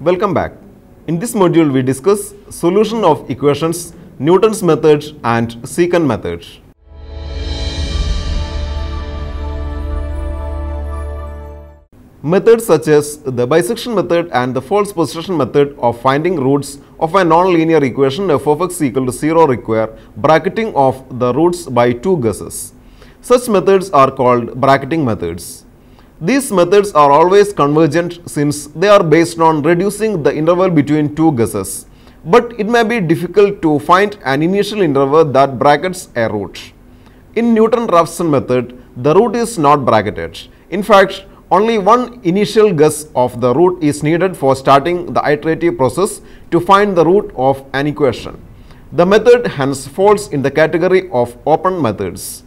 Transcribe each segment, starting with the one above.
Welcome back. In this module, we discuss solution of equations, Newton's method and secant method. Methods such as the bisection method and the false position method of finding roots of a non-linear equation f of x equal to 0 require bracketing of the roots by two guesses. Such methods are called bracketing methods. These methods are always convergent since they are based on reducing the interval between two guesses, but it may be difficult to find an initial interval that brackets a root. In Newton-Raphson method, the root is not bracketed. In fact, only one initial guess of the root is needed for starting the iterative process to find the root of an equation. The method hence falls in the category of open methods.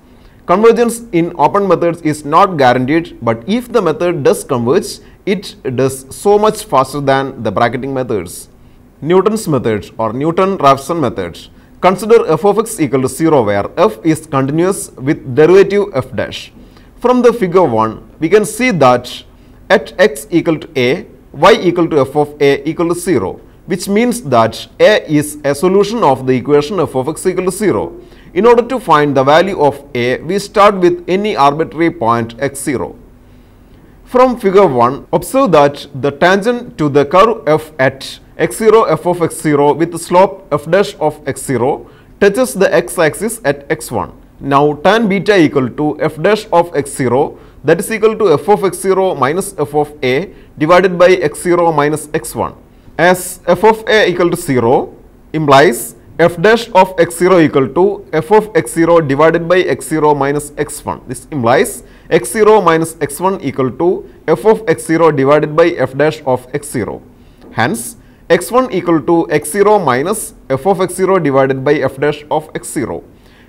Convergence in open methods is not guaranteed, but if the method does converge, it does so much faster than the bracketing methods. Newton's method or Newton-Raphson method. Consider f of x equal to 0 where f is continuous with derivative f dash. From the figure 1, we can see that at x equal to a, y equal to f of a equal to 0, which means that a is a solution of the equation f of x equal to 0. In order to find the value of a, we start with any arbitrary point x0. From figure 1, observe that the tangent to the curve f at x0 f of x0 with the slope f dash of x0 touches the x-axis at x1. Now tan beta equal to f dash of x0, that is equal to f of x0 minus f of a divided by x0 minus x1. As f of a equal to 0 implies f dash of x0 equal to f of x0 divided by x0 minus x1. This implies x0 minus x1 equal to f of x0 divided by f dash of x0. Hence, x1 equal to x0 minus f of x0 divided by f dash of x0.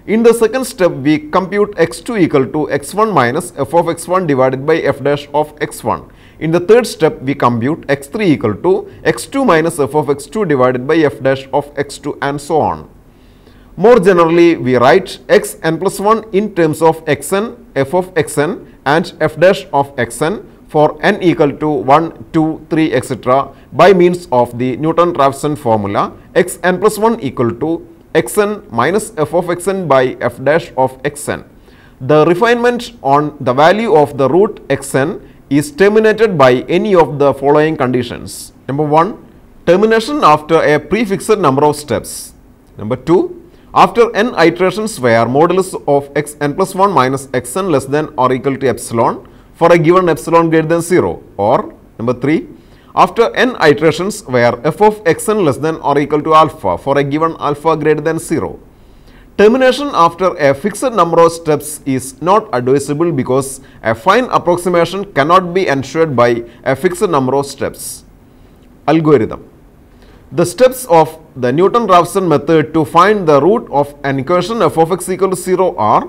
In the second step, we compute x2 equal to x1 minus f of x1 divided by f dash of x1. In the third step, we compute x3 equal to x2 minus f of x2 divided by f dash of x2 and so on. More generally, we write xn plus 1 in terms of xn, f of xn and f dash of xn for n equal to 1, 2, 3, etc. by means of the Newton-Raphson formula xn plus 1 equal to xn minus f of xn by f dash of xn. The refinement on the value of the root xn is terminated by any of the following conditions. Number 1, termination after a prefixed number of steps. Number 2, after n iterations where modulus of xn plus 1 minus xn less than or equal to epsilon for a given epsilon greater than 0, or number 3, after n iterations where f of xn less than or equal to alpha for a given alpha greater than 0. Termination after a fixed number of steps is not advisable because a fine approximation cannot be ensured by a fixed number of steps. Algorithm. The steps of the Newton-Raphson method to find the root of an equation f of x equal to 0 are: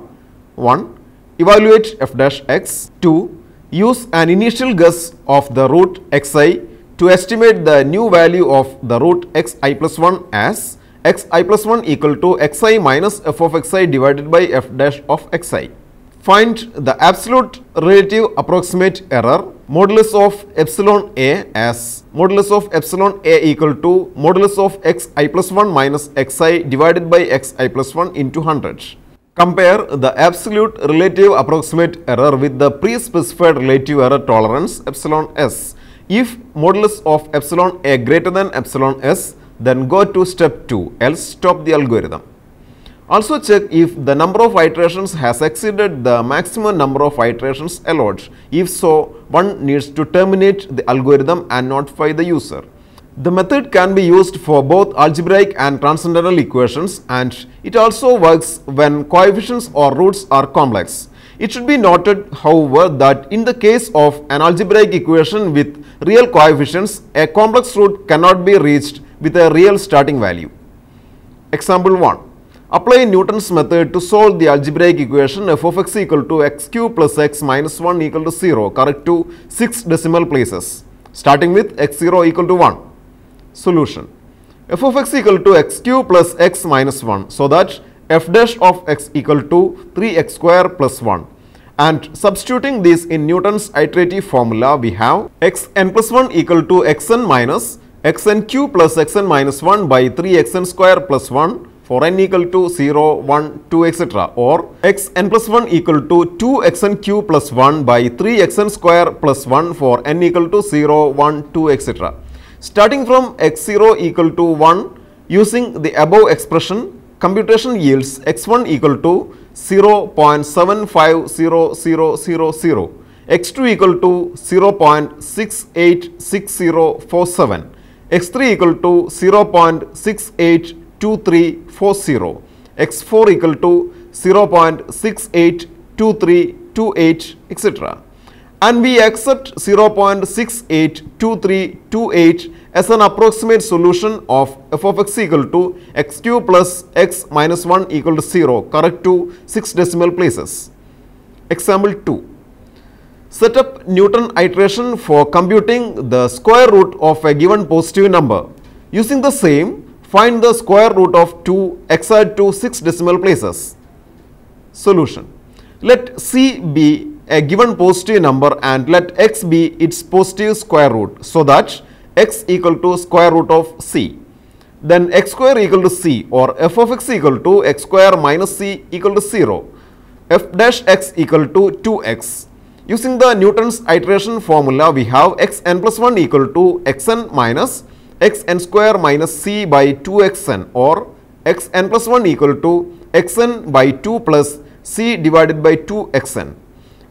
1. Evaluate f dash x. 2. Use an initial guess of the root xi to estimate the new value of the root xi plus 1 as xi plus 1 equal to xi minus f of xi divided by f dash of xi. Find the absolute relative approximate error modulus of epsilon a as modulus of epsilon a equal to modulus of xi plus 1 minus xi divided by xi plus 1 into 100. Compare the absolute relative approximate error with the pre-specified relative error tolerance epsilon s. If modulus of epsilon a greater than epsilon s, then go to step 2, else stop the algorithm. Also check if the number of iterations has exceeded the maximum number of iterations allowed. If so, one needs to terminate the algorithm and notify the user. The method can be used for both algebraic and transcendental equations, and it also works when coefficients or roots are complex. It should be noted, however, that in the case of an algebraic equation with real coefficients, a complex root cannot be reached with a real starting value. Example 1. Apply Newton's method to solve the algebraic equation f of x equal to x cube plus x minus 1 equal to 0 correct to 6 decimal places, starting with x0 equal to 1. Solution. F of x equal to x cube plus x minus 1, so that f dash of x equal to 3x square plus 1. And substituting this in Newton's iterative formula, we have xn plus 1 equal to xn minus xn cube plus xn minus 1 by 3xn square plus 1 for n equal to 0, 1, 2, etc. Or xn plus 1 equal to 2xn cube plus 1 by 3xn square plus 1 for n equal to 0, 1, 2, etc. Starting from x0 equal to 1, using the above expression, computation yields x1 equal to 0.750000, x2 equal to 0.686047, x3 equal to 0.682340, x4 equal to 0.682328, etc. And we accept 0.682328 as an approximate solution of f of x equal to x cube plus x minus 1 equal to 0, correct to 6 decimal places. Example 2. Set up Newton iteration for computing the square root of a given positive number. Using the same, find the square root of 2 exact to 6 decimal places. Solution. Let c be a given positive number and let x be its positive square root, so that x equal to square root of c. Then x square equal to c, or f of x equal to x square minus c equal to 0. F dash x equal to 2x. Using the Newton's iteration formula, we have xn plus 1 equal to xn minus xn square minus c by 2xn, or xn plus 1 equal to xn by 2 plus c divided by 2xn,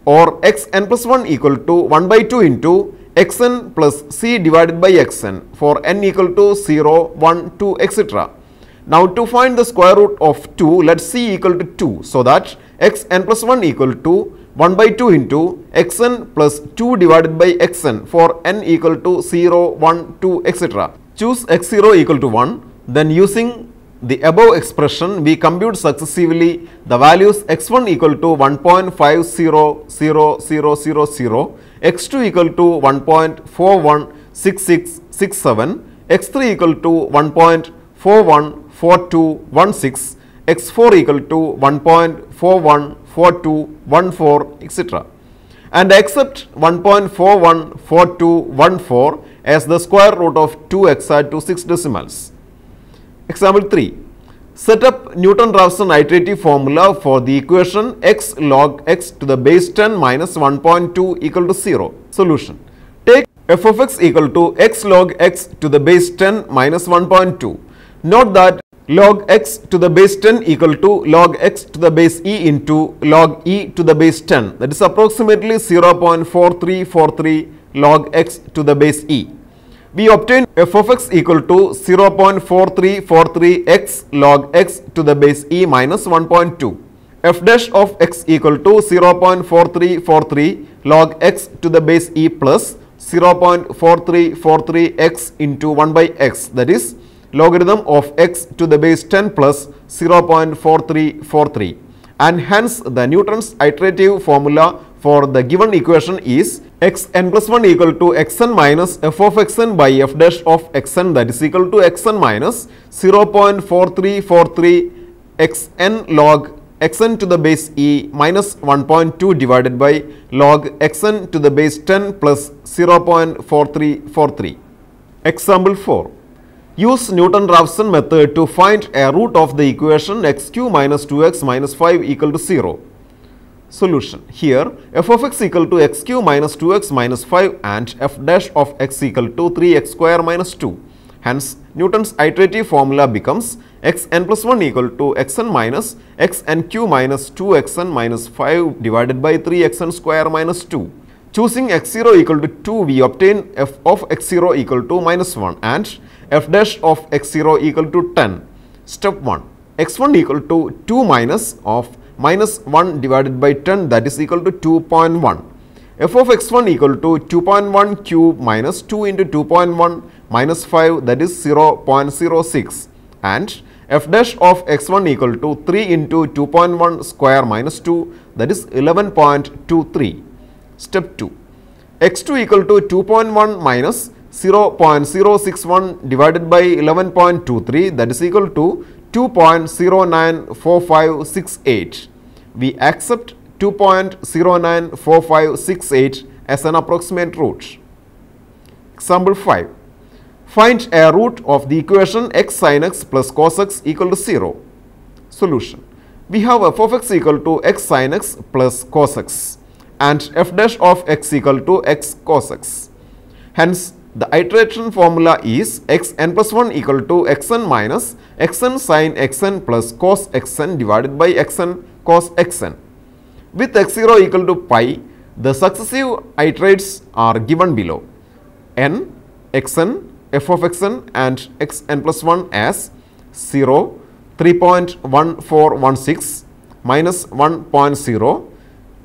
or xn plus 1 equal to 1 by 2 into xn plus c divided by xn for n equal to 0, 1, 2, etc. Now to find the square root of 2, let c equal to 2, so that xn plus 1 equal to 1 by 2 into xn plus 2 divided by xn for n equal to 0, 1, 2, etc. Choose x0 equal to 1, then using the above expression, we compute successively the values x1 equal to 1.500000, x2 equal to 1.416667, x3 equal to 1.414216, x4 equal to 1.414214, etc. and accept 1.414214 as the square root of 2 exact to 6 decimals. Example 3. Set up Newton-Raphson iterative formula for the equation x log x to the base 10 minus 1.2 equal to 0. Solution. Take f of x equal to x log x to the base 10 minus 1.2. Note that log x to the base 10 equal to log x to the base e into log e to the base 10, that is approximately 0.4343 log x to the base e. We obtain f of x equal to 0.4343 x log x to the base e minus 1.2. F dash of x equal to 0.4343 log x to the base e plus 0.4343 x into 1 by x, that is logarithm of x to the base 10 plus 0.4343, and hence the Newton's iterative formula for the given equation is xn plus 1 equal to xn minus f of xn by f dash of xn, that is equal to xn minus 0.4343 xn log xn to the base e minus 1.2 divided by log xn to the base 10 plus 0.4343. Example 4. Use Newton-Raphson method to find a root of the equation x cube minus 2x minus 5 equal to 0. Solution. Here f of x equal to x cube minus 2x minus 5 and f dash of x equal to 3x square minus 2. Hence Newton's iterative formula becomes xn plus 1 equal to xn minus xn cube minus 2xn minus 5 divided by 3xn square minus 2. Choosing x0 equal to 2, we obtain f of x0 equal to minus 1 and f dash of x0 equal to 10. Step 1. x1 equal to 2 minus of minus 1 divided by 10, that is equal to 2.1. f of x1 equal to 2.1 cube minus 2 into 2.1 minus 5, that is 0.06, and f dash of x1 equal to 3 into 2.1 square minus 2, that is 11.23. Step 2. x2 equal to 2.1 minus 0.061 divided by 11.23, that is equal to 2.094568. We accept 2.094568 as an approximate root. Example 5. Find a root of the equation x sin x plus cos x equal to 0. Solution. We have f of x equal to x sin x plus cos x and f dash of x equal to x cos x. Hence, the iteration formula is xn plus 1 equal to xn minus xn sin xn plus cos xn divided by xn cos xn. With x0 equal to pi, the successive iterates are given below. N, xn, f of xn and xn plus 1 as 0, 3.1416 minus 1.0,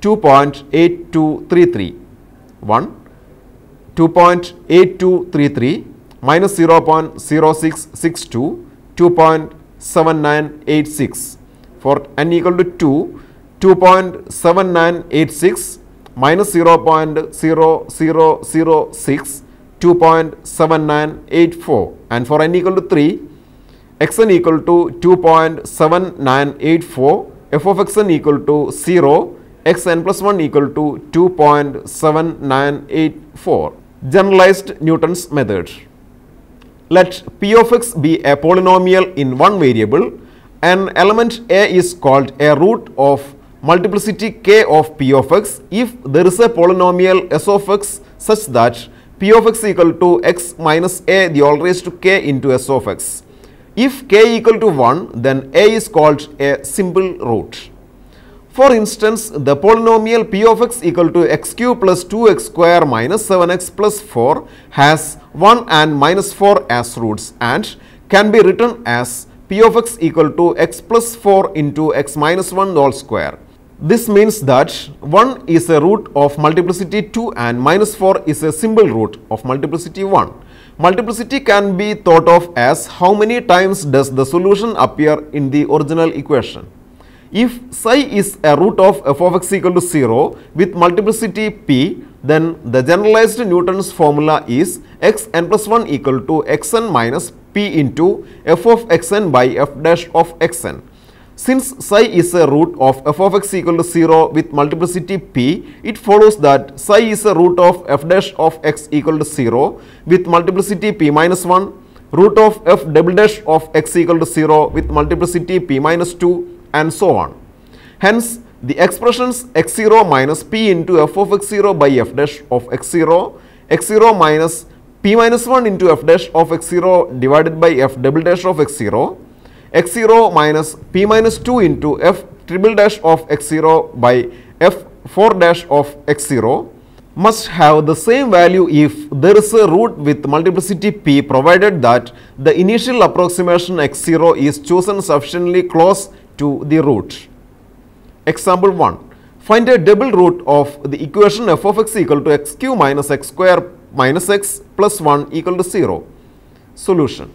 2.8233, 1, 2.8233 minus 0.0662, 2.7986. For n equal to 2, 2.7986 minus 0.0006, 2.7984. And for n equal to 3, xn equal to 2.7984, f of xn equal to 0, xn plus 1 equal to 2.7984. Generalized Newton's method. Let p of x be a polynomial in one variable. An element a is called a root of multiplicity k of p of x if there is a polynomial s of x such that p of x equal to x minus a the whole raised to k into s of x. If k equal to 1, then a is called a simple root. For instance, the polynomial p of x equal to x cube plus 2x square minus 7x plus 4 has 1 and minus 4 as roots and can be written as p of x equal to x plus 4 into x minus 1 whole square. This means that 1 is a root of multiplicity 2 and minus 4 is a simple root of multiplicity 1. Multiplicity can be thought of as how many times does the solution appear in the original equation. If psi is a root of f of x equal to 0 with multiplicity p, then the generalized Newton's formula is xn plus 1 equal to xn minus p into f of xn by f dash of xn. Since psi is a root of f of x equal to 0 with multiplicity p, it follows that psi is a root of f dash of x equal to 0 with multiplicity p minus 1, root of f double dash of x equal to 0 with multiplicity p minus 2, and so on. Hence, the expressions x0 minus p into f of x0 by f dash of x0, x0 minus p minus 1 into f dash of x0 divided by f double dash of x0, x0 minus p minus 2 into f triple dash of x0 by f 4 dash of x0 must have the same value if there is a root with multiplicity p, provided that the initial approximation x0 is chosen sufficiently close to the root. Example 1. Find a double root of the equation f of x equal to x cube minus x square minus x plus 1 equal to 0. Solution.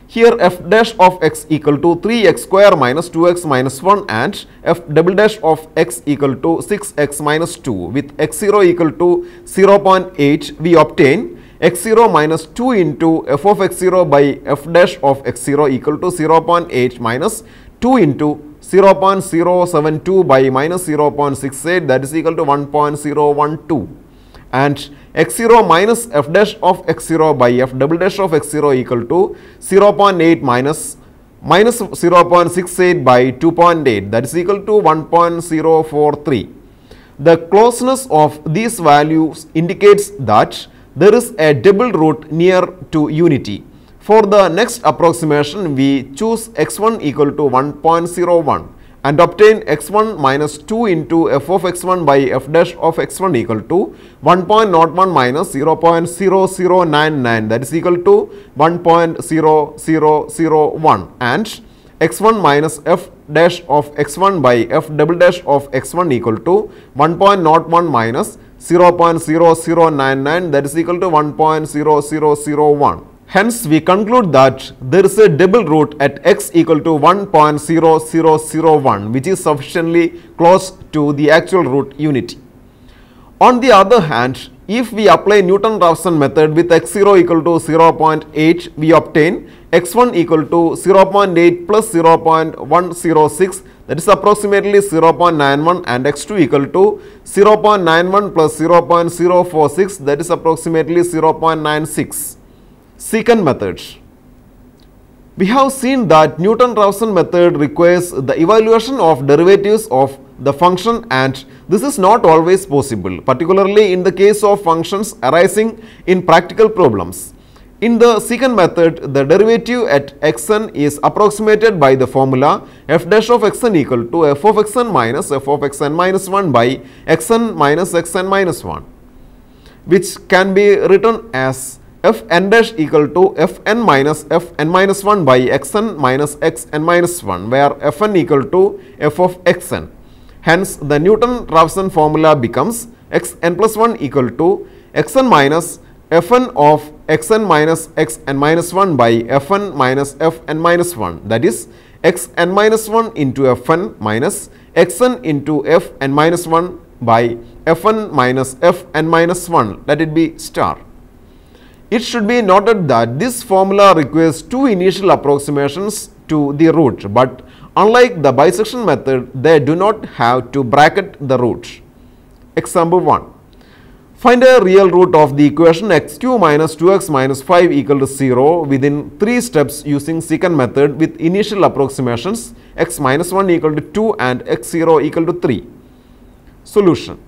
Here f dash of x equal to 3x square minus 2x minus 1 and f double dash of x equal to 6x minus 2 with x0 equal to 0.8, we obtain x0 minus 2 into f of x0 by f dash of x0 equal to 0.8 minus 2 into 0.072 by minus 0.68, that is equal to 1.012, and x0 minus f dash of x0 by f double dash of x0 equal to 0.8 minus 0.68 by 2.8, that is equal to 1.043. The closeness of these values indicates that there is a double root near to unity. For the next approximation, we choose x1 equal to 1.01 and obtain x1 minus 2 into f of x1 by f dash of x1 equal to 1.01 minus 0.0099, that is equal to 1.0001, and x1 minus f dash of x1 by f double dash of x1 equal to 1.01 minus 0.0099, that is equal to 1.0001. Hence, we conclude that there is a double root at x equal to 1.0001, which is sufficiently close to the actual root unity. On the other hand, if we apply Newton-Raphson method with x0 equal to 0.8, we obtain x1 equal to 0.8 plus 0.106, that is approximately 0.91, and x2 equal to 0.91 plus 0.046, that is approximately 0.96. Secant method. We have seen that Newton-Raphson method requires the evaluation of derivatives of the function, and this is not always possible, particularly in the case of functions arising in practical problems. In the secant method, the derivative at xn is approximated by the formula f dash of xn equal to f of xn minus f of xn minus 1 by xn minus xn minus 1, which can be written as fn dash equal to fn minus fn minus 1 by xn minus xn minus 1, where fn equal to f of xn. Hence, the Newton-Raphson formula becomes xn plus 1 equal to xn minus fn of xn minus xn minus 1 by fn minus fn minus 1, that is xn minus 1 into fn minus xn into fn minus 1 by fn minus fn minus 1, let it be star. It should be noted that this formula requires two initial approximations to the root, but unlike the bisection method, they do not have to bracket the root. Example 1. Find a real root of the equation x3 minus 2x minus 5 equal to 0 within 3 steps using secant method with initial approximations x minus 1 equal to 2 and x0 equal to 3. Solution.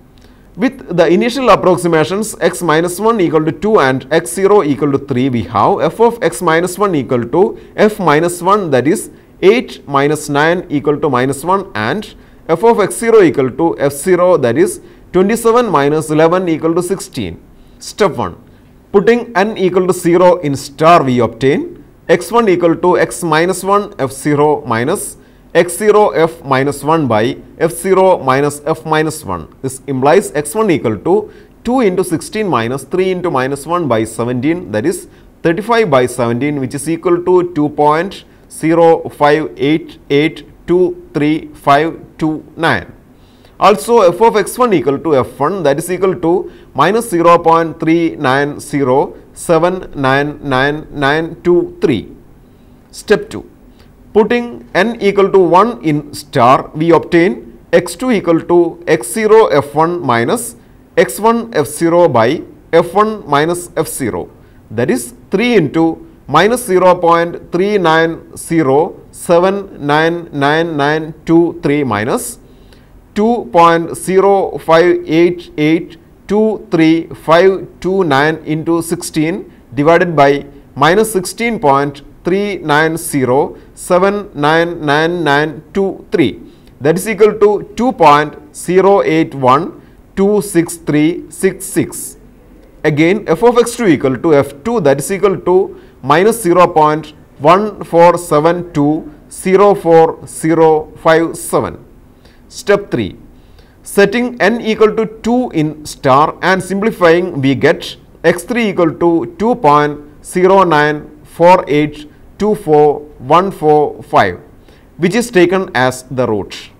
With the initial approximations x minus 1 equal to 2 and x0 equal to 3, we have f of x minus 1 equal to f minus 1, that is 8 minus 9 equal to minus 1, and f of x0 equal to f0, that is 27 minus 11 equal to 16. Step 1. Putting n equal to 0 in star, we obtain x1 equal to x minus 1 f0 minus x0 f minus 1 by f0 minus f minus 1. This implies x1 equal to 2 into 16 minus 3 into minus 1 by 17, that is 35 by 17, which is equal to 2.058823529. Also, f of x1 equal to f1, that is equal to minus 0.3907999923. Step 2. Putting n equal to 1 in star, we obtain x2 equal to x0 f1 minus x1 f0 by f1 minus f0, that is 3 into minus 0.3907999923 minus 2.058823529 into 16 divided by minus 16.3907999923, that is equal to 2.08126366. Again, f of x2 equal to f2, that is equal to minus 0.1472040057. Step 3. Setting n equal to 2 in star and simplifying, we get x3 equal to 2.0948241445, which is taken as the root.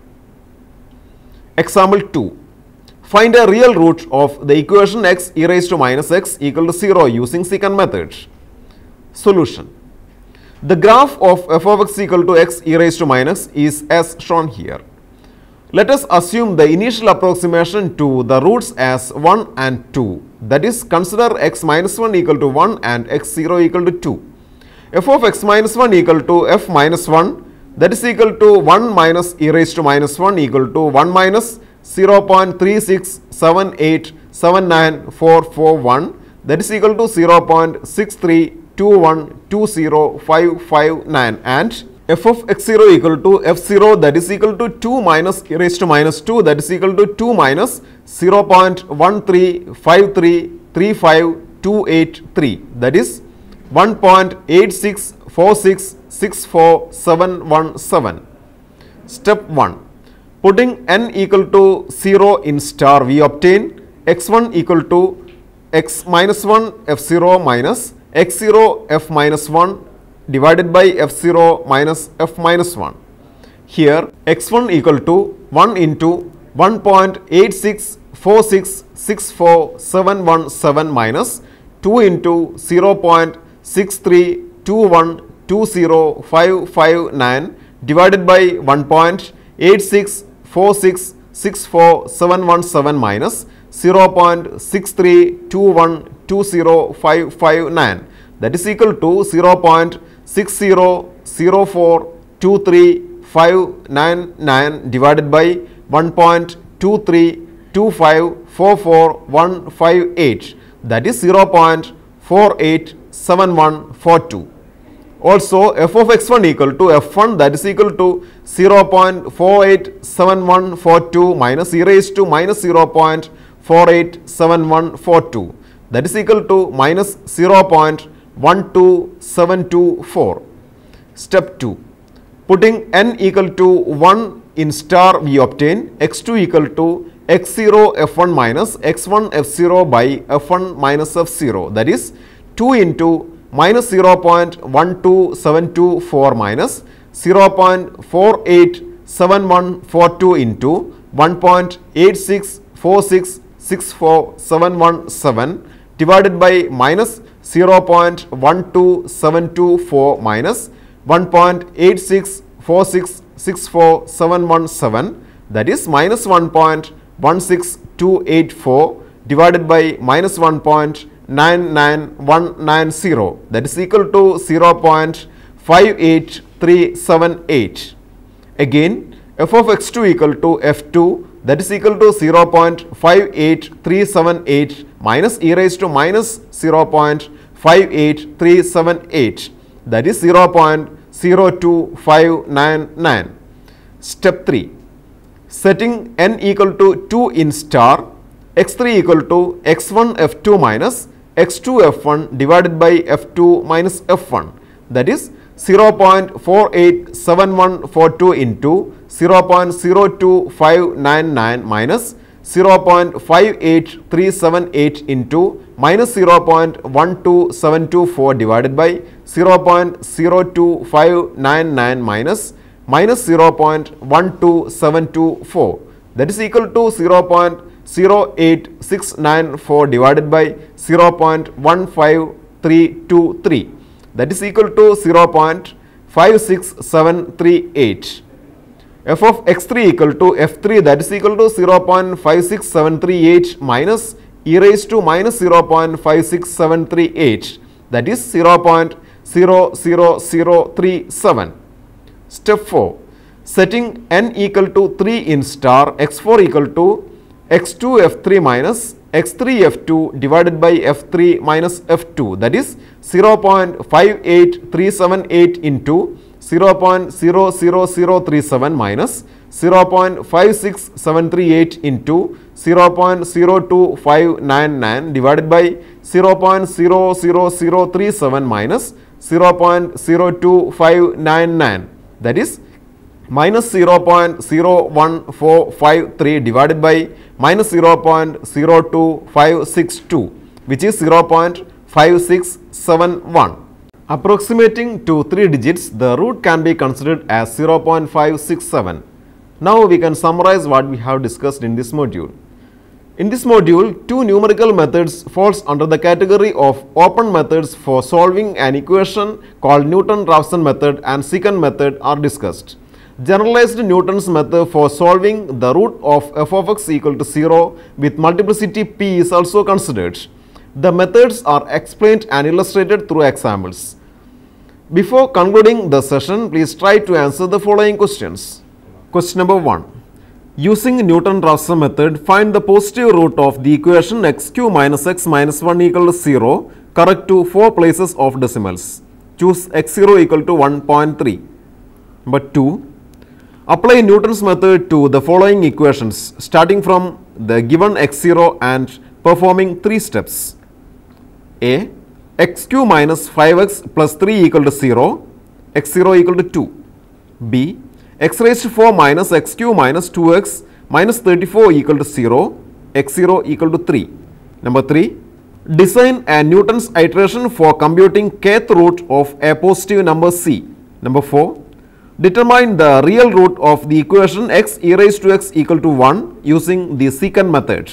Example 2. Find a real root of the equation x e raised to minus x equal to 0 using secant method. Solution. The graph of f of x equal to x e raised to minus is as shown here. Let us assume the initial approximation to the roots as 1 and 2, that is, consider x minus 1 equal to 1 and x0 equal to 2. f of x minus 1 equal to f minus 1, that is equal to 1 minus e raised to minus 1 equal to 1 minus 0.367879441, that is equal to 0.632120559, and f of x0 equal to f0, that is equal to 2 minus e raised to minus 2, that is equal to 2 minus 0.135335283, that is 1.864664717. Step 1. Putting n equal to 0 in star, we obtain x1 equal to x minus 1 f0 minus x0 f minus 1 divided by f0 minus f minus 1. Here x1 equal to 1 into 1.864664717 minus 2 into 0.632120559 divided by 1.864664717 minus 0.632120559. that is equal to 0.6004235999 divided by 1.2325445158, that is 0.487142. Also f of x1 equal to f1, that is equal to 0.487142 minus e raised to minus 0.487142, that is equal to minus 0.12724. Step 2. Putting n equal to 1 in star, we obtain x2 equal to x0 f1 minus x1 f0 by f1 minus f0, that is 2 into minus 0.12724 minus 0.487142 into 1.864664717 divided by minus 0.12724 minus 1.864664717, that is minus 1.16284 divided by minus 1.99190, that is equal to 0.58378. Again, f of x2 equal to f2, that is equal to 0.58378 minus e raised to minus 0.58378, that is 0.02599. Step 3. Setting n equal to 2 in star, x3 equal to x1 f2 minus x2 f1 divided by f2 minus f1, that is 0.487142 into 0.02599 minus 0.58378 into minus 0.12724 divided by 0.02599 minus 0.12724, that is equal to 0.08694 divided by 0.15323, that is equal to 0.56738. f of x3 equal to f3, that is equal to 0.56738 minus e raised to minus 0.56738, that is 0.00037. Step 4. Setting n equal to 3 in star, x4 equal to x2 f3 minus x3 f2 divided by f3 minus f2, that is 0.58378 into 0.00037 minus 0.56738 into 0.02599 divided by 0.00037 minus 0.02599, that is minus 0.01453 divided by minus 0.02562, which is 0.5671. Approximating to 3 digits, the root can be considered as 0.567. Now we can summarize what we have discussed in this module. In this module, two numerical methods falls under the category of open methods for solving an equation called Newton-Raphson method and secant method are discussed. Generalized Newton's method for solving the root of f of x equal to 0 with multiplicity p is also considered. The methods are explained and illustrated through examples. Before concluding the session, please try to answer the following questions. Question number 1. Using Newton-Raphson method, find the positive root of the equation x cube minus x minus 1 equal to 0 correct to 4 places of decimals. Choose x0 equal to 1.3. Number 2. Apply Newton's method to the following equations starting from the given x0 and performing 3 steps. A. X cube minus 5x plus 3 equal to 0, x0 equal to 2. B. X raised to 4 minus x cube minus 2x minus 34 equal to 0, x0 equal to 3. Number 3. Design a Newton's iteration for computing kth root of a positive number c. Number 4. Determine the real root of the equation x e raised to x equal to 1 using the secant method.